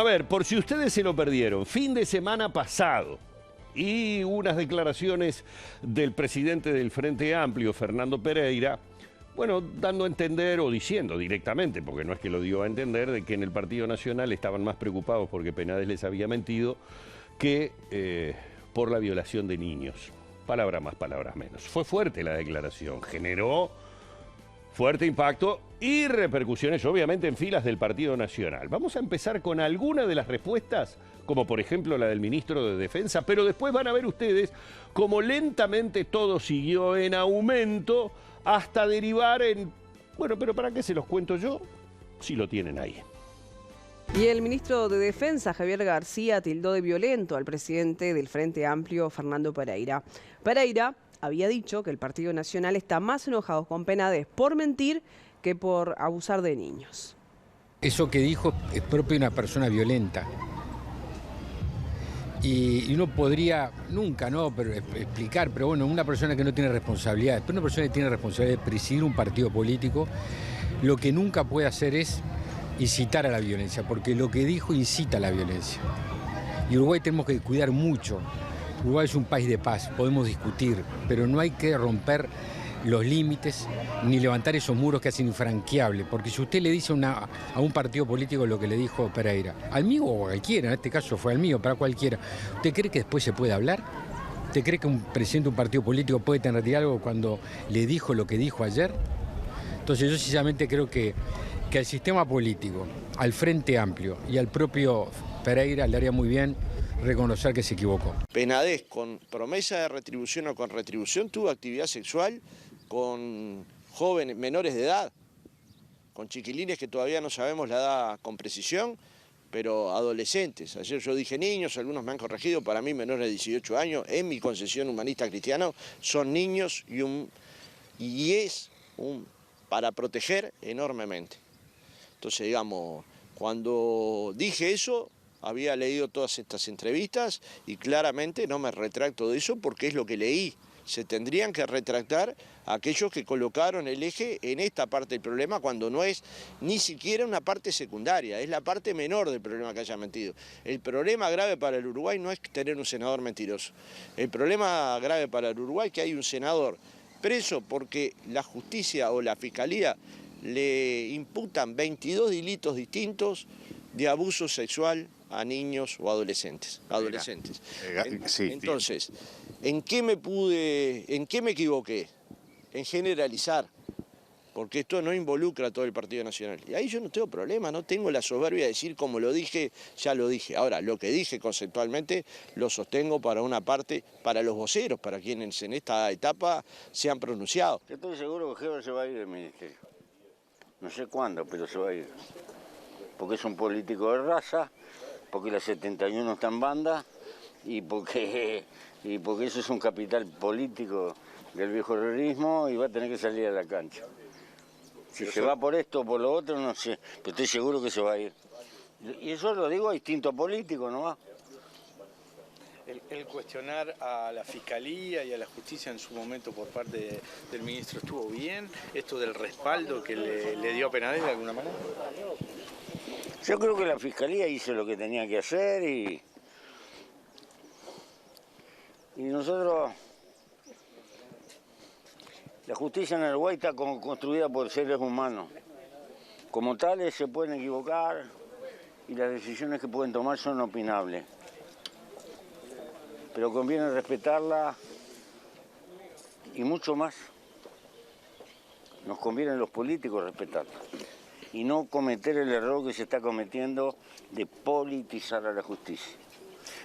ver, por si ustedes se lo perdieron, fin de semana pasado y unas declaraciones del presidente del Frente Amplio, Fernando Pereira, bueno, dando a entender o diciendo directamente, porque no es que lo dio a entender, de que en el Partido Nacional estaban más preocupados porque Penades les había mentido que por la violación de niños. Palabras más, palabras menos. Fue fuerte la declaración, generó fuerte impacto y repercusiones obviamente en filas del Partido Nacional. Vamos a empezar con alguna de las respuestas, como por ejemplo la del ministro de Defensa, pero después van a ver ustedes cómo lentamente todo siguió en aumento hasta derivar en... Bueno, pero ¿para qué se los cuento yo? Si lo tienen ahí. Y el ministro de Defensa, Javier García, tildó de violento al presidente del Frente Amplio, Fernando Pereira. Pereira había dicho que el Partido Nacional está más enojado con Penades por mentir que por abusar de niños. Eso que dijo es propio de una persona violenta. Y uno podría, nunca, ¿no?, pero explicar, pero bueno, una persona que no tiene responsabilidad, pero una persona que tiene responsabilidad de presidir un partido político, lo que nunca puede hacer es incitar a la violencia, porque lo que dijo incita a la violencia. Y Uruguay tenemos que cuidar mucho. Uruguay es un país de paz, podemos discutir, pero no hay que romper los límites ni levantar esos muros que hacen infranqueable, porque si usted le dice a un partido político lo que le dijo Pereira, al mío o a cualquiera, en este caso fue al mío, para cualquiera, ¿usted cree que después se puede hablar? ¿Usted cree que un presidente de un partido político puede tener algo cuando le dijo lo que dijo ayer? Entonces yo sencillamente creo que al sistema político, al Frente Amplio y al propio Pereira le haría muy bien reconocer que se equivocó. Penades, con promesa de retribución o con retribución, tuvo actividad sexual con jóvenes menores de edad, con chiquilines que todavía no sabemos la edad con precisión, pero adolescentes. Ayer yo dije niños, algunos me han corregido, para mí menores de 18 años, en mi concepción humanista cristiano, son niños y es para proteger enormemente. Entonces, digamos, cuando dije eso, había leído todas estas entrevistas y claramente no me retracto de eso porque es lo que leí. Se tendrían que retractar aquellos que colocaron el eje en esta parte del problema cuando no es ni siquiera una parte secundaria, es la parte menor del problema que haya mentido. El problema grave para el Uruguay no es tener un senador mentiroso. El problema grave para el Uruguay es que hay un senador preso porque la justicia o la fiscalía le imputan 22 delitos distintos de abuso sexual a niños o adolescentes. Sí, entonces, ¿en qué me equivoqué? En generalizar, porque esto no involucra a todo el Partido Nacional. Y ahí yo no tengo problema, no tengo la soberbia de decir como lo dije, ya lo dije. Ahora, lo que dije conceptualmente lo sostengo para una parte, para los voceros, para quienes en esta etapa se han pronunciado. Yo estoy seguro que Heber se va a ir del ministerio. No sé cuándo, pero se va a ir. Porque es un político de raza, porque la 71 está en banda y porque eso es un capital político del viejo herrerismo y va a tener que salir a la cancha. Si se va por esto o por lo otro, no sé, pero estoy seguro que se va a ir. Y eso lo digo a instinto político, ¿no va? El cuestionar a la Fiscalía y a la Justicia en su momento por parte del ministro estuvo bien, esto del respaldo que le dio a Penades de alguna manera. Yo creo que la Fiscalía hizo lo que tenía que hacer y nosotros, la justicia en Uruguay está construida por seres humanos. Como tales se pueden equivocar y las decisiones que pueden tomar son opinables. Pero conviene respetarla y mucho más. Nos conviene a los políticos respetarla y no cometer el error que se está cometiendo de politizar a la justicia.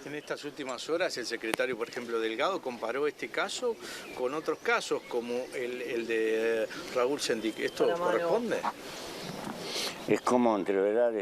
En estas últimas horas el secretario, por ejemplo, Delgado, comparó este caso con otros casos como el de Raúl Sendic. ¿Esto corresponde? Es como entreverar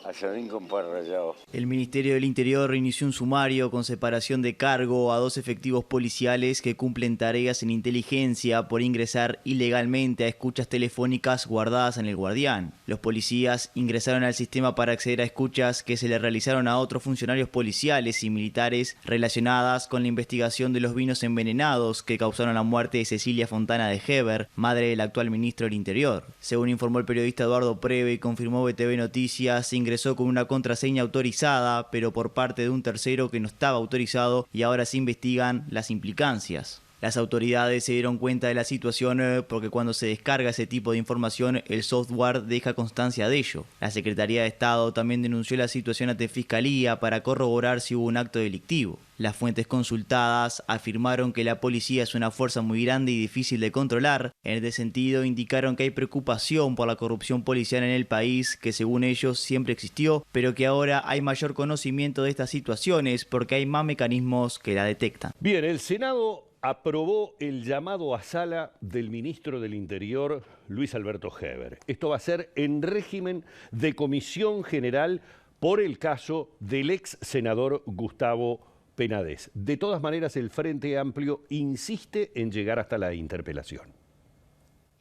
Asadín con Parrallado. El Ministerio del Interior inició un sumario con separación de cargo a 2 efectivos policiales que cumplen tareas en inteligencia por ingresar ilegalmente a escuchas telefónicas guardadas en el Guardián. Los policías ingresaron al sistema para acceder a escuchas que se le realizaron a otros funcionarios policiales y militares relacionadas con la investigación de los vinos envenenados que causaron la muerte de Cecilia Fontana de Heber, madre del actual ministro del Interior. Según informó el periodista Eduardo Preve y confirmó BTV Noticias, ingresaron ingresó con una contraseña autorizada, pero por parte de un tercero que no estaba autorizado, y ahora se investigan las implicancias. Las autoridades se dieron cuenta de la situación porque cuando se descarga ese tipo de información, el software deja constancia de ello. La Secretaría de Estado también denunció la situación ante Fiscalía para corroborar si hubo un acto delictivo. Las fuentes consultadas afirmaron que la policía es una fuerza muy grande y difícil de controlar. En este sentido, indicaron que hay preocupación por la corrupción policial en el país, que según ellos siempre existió, pero que ahora hay mayor conocimiento de estas situaciones porque hay más mecanismos que la detectan. Bien, el Senado aprobó el llamado a sala del ministro del Interior, Luis Alberto Heber. Esto va a ser en régimen de comisión general por el caso del ex senador Gustavo Penades. De todas maneras, el Frente Amplio insiste en llegar hasta la interpelación.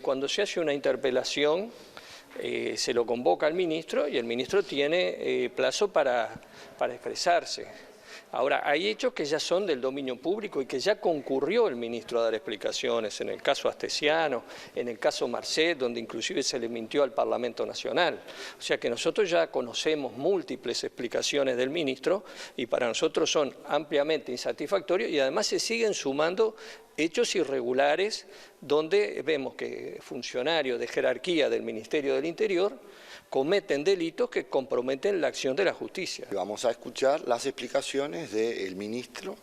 Cuando se hace una interpelación, se lo convoca al ministro y el ministro tiene plazo para expresarse. Ahora, hay hechos que ya son del dominio público y que ya concurrió el ministro a dar explicaciones, en el caso Astesiano, en el caso Marcet, donde inclusive se le mintió al Parlamento Nacional. O sea que nosotros ya conocemos múltiples explicaciones del ministro y para nosotros son ampliamente insatisfactorios y además se siguen sumando hechos irregulares donde vemos que funcionarios de jerarquía del Ministerio del Interior cometen delitos que comprometen la acción de la justicia. Vamos a escuchar las explicaciones del ministro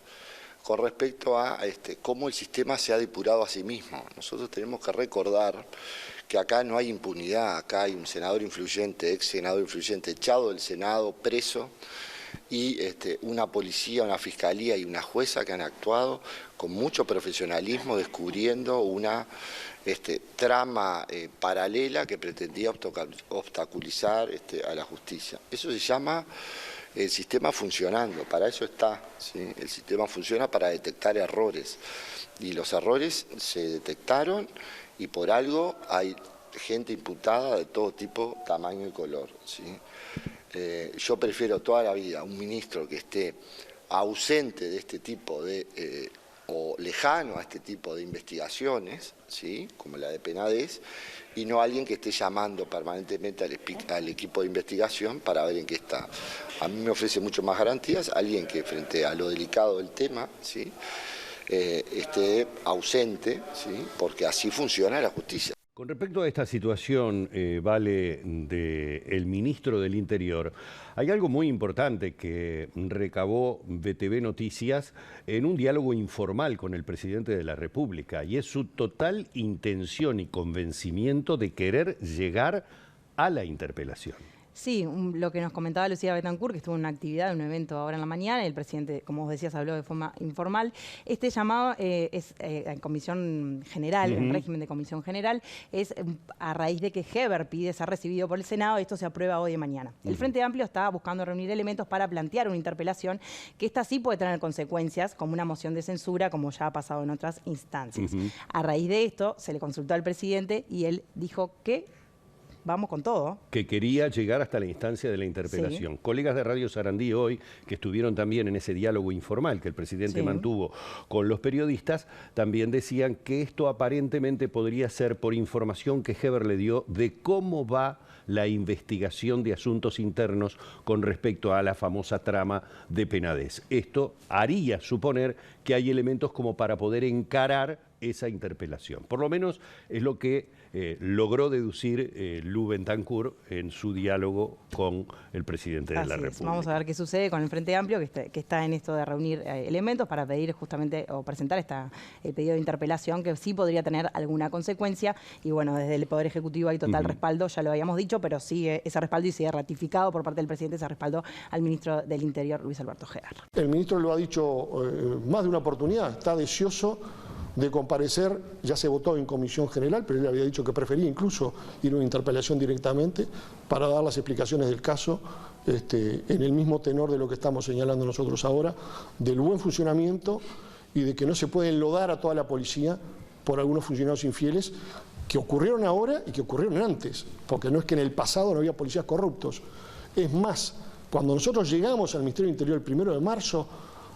con respecto a cómo el sistema se ha depurado a sí mismo. Nosotros tenemos que recordar que acá no hay impunidad, acá hay un senador influyente, ex senador influyente, echado del Senado, preso, y una policía, una fiscalía y una jueza que han actuado con mucho profesionalismo descubriendo una trama paralela que pretendía obstaculizar a la justicia. Eso se llama el sistema funcionando, para eso está, ¿sí? El sistema funciona para detectar errores y los errores se detectaron y por algo hay gente imputada de todo tipo, tamaño y color, ¿sí? Yo prefiero toda la vida un ministro que esté ausente de este tipo de, o lejano a este tipo de investigaciones, ¿sí? Como la de Penades, y no alguien que esté llamando permanentemente al equipo de investigación para ver en qué está. A mí me ofrece mucho más garantías alguien que frente a lo delicado del tema, ¿sí? Esté ausente, ¿sí? Porque así funciona la justicia. Con respecto a esta situación, Vale, del ministro del Interior, hay algo muy importante que recabó BTV Noticias en un diálogo informal con el presidente de la República, y es su total intención y convencimiento de querer llegar a la interpelación. Sí, lo que nos comentaba Lucía Bettencourt, que estuvo en una actividad, en un evento ahora en la mañana, y el presidente, como vos decías, habló de forma informal. Este llamado es en comisión general, en régimen de comisión general, es a raíz de que Heber pide ser recibido por el Senado, y esto se aprueba hoy y mañana. El Frente Amplio está buscando reunir elementos para plantear una interpelación que esta sí puede tener consecuencias, como una moción de censura, como ya ha pasado en otras instancias. A raíz de esto, se le consultó al presidente y él dijo que vamos con todo. Que quería llegar hasta la instancia de la interpelación. Sí. Colegas de Radio Sarandí hoy, que estuvieron también en ese diálogo informal que el presidente mantuvo con los periodistas, también decían que esto aparentemente podría ser por información que Heber le dio de cómo va la investigación de asuntos internos con respecto a la famosa trama de Penades. Esto haría suponer que hay elementos como para poder encarar esa interpelación. Por lo menos es lo que logró deducir Lu Bettencourt en su diálogo con el presidente de la República. Vamos a ver qué sucede con el Frente Amplio, que está en esto de reunir elementos para pedir justamente o presentar el pedido de interpelación, que sí podría tener alguna consecuencia. Y bueno, desde el Poder Ejecutivo hay total respaldo, ya lo habíamos dicho, pero sigue ese respaldo y sigue ratificado por parte del presidente ese respaldo al ministro del Interior, Luis Alberto Heber. El ministro lo ha dicho más de una oportunidad, está deseoso de comparecer, ya se votó en comisión general, pero él había dicho que prefería incluso ir a una interpelación directamente para dar las explicaciones del caso en el mismo tenor de lo que estamos señalando nosotros ahora, del buen funcionamiento y de que no se puede enlodar a toda la policía por algunos funcionarios infieles que ocurrieron ahora y que ocurrieron antes, porque no es que en el pasado no había policías corruptos. Es más, cuando nosotros llegamos al Ministerio del Interior el 1 de marzo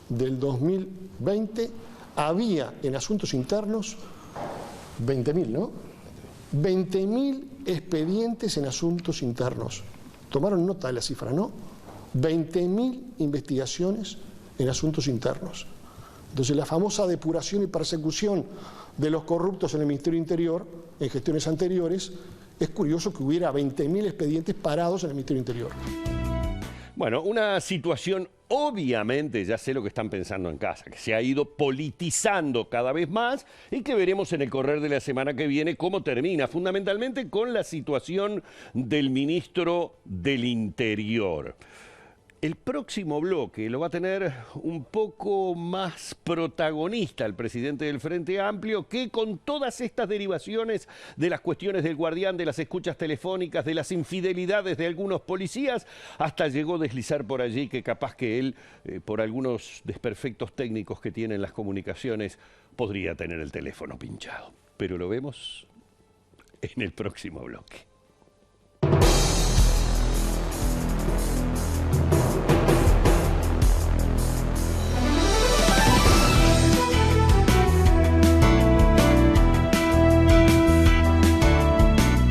del 2020, había en asuntos internos 20.000, ¿no? 20.000 expedientes en asuntos internos. Tomaron nota de la cifra, ¿no? 20.000 investigaciones en asuntos internos. Entonces, la famosa depuración y persecución de los corruptos en el Ministerio Interior, en gestiones anteriores, es curioso que hubiera 20.000 expedientes parados en el Ministerio Interior. Bueno, una situación, obviamente, ya sé lo que están pensando en casa, que se ha ido politizando cada vez más y que veremos en el correr de la semana que viene cómo termina, fundamentalmente con la situación del ministro del Interior. El próximo bloque lo va a tener un poco más protagonista el presidente del Frente Amplio, que con todas estas derivaciones de las cuestiones del Guardián, de las escuchas telefónicas, de las infidelidades de algunos policías, hasta llegó a deslizar por allí que capaz que él, por algunos desperfectos técnicos que tienen las comunicaciones, podría tener el teléfono pinchado. Pero lo vemos en el próximo bloque.